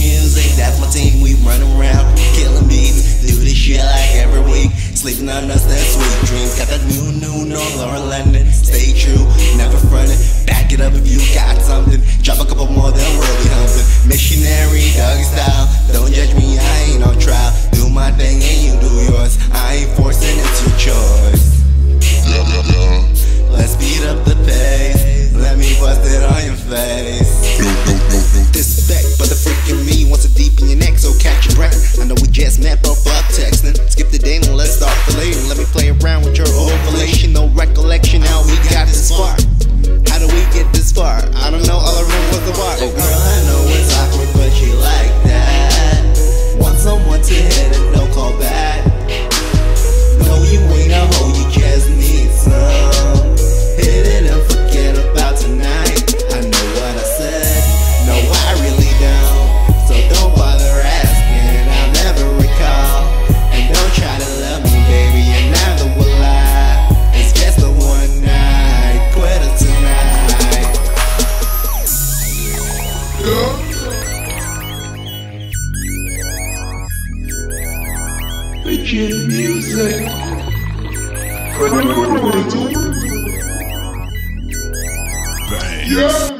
music, that's my team. We run around, killing beats, do this shit like every week. Sleeping on us, that sweet dreams. Got that new, no Lauren London. Stay true, never frontin'. Back it up if you got something. Drop a couple more, then we'll be humping. Missionary, doggy style. Don't judge me, I ain't on trial. Do my thing and you do yours. I ain't forcing, it's your choice. Let's speed up the pace. Let me bust it on your face. Disrespect, but the freaking me wants it deep in your neck, so catch your breath. I know we just met, but fuck texting. Skip the date and let's start the late. Let me play around with your ovulation. No recollection how we got this far. How do we get this far? I don't know, all I remember was the bar. Oh girl, I know it's awkward, but you like that. Want someone to hit it, no call back. No, you ain't a hoe, you just need some. Hit it and forget about tonight. I know what I said, no I really don't. So don't bother asking, I'll never recall. And don't try to love me baby, and neither will I. It's just a one night, quit it tonight. Wicked music. Bangz. Yeah.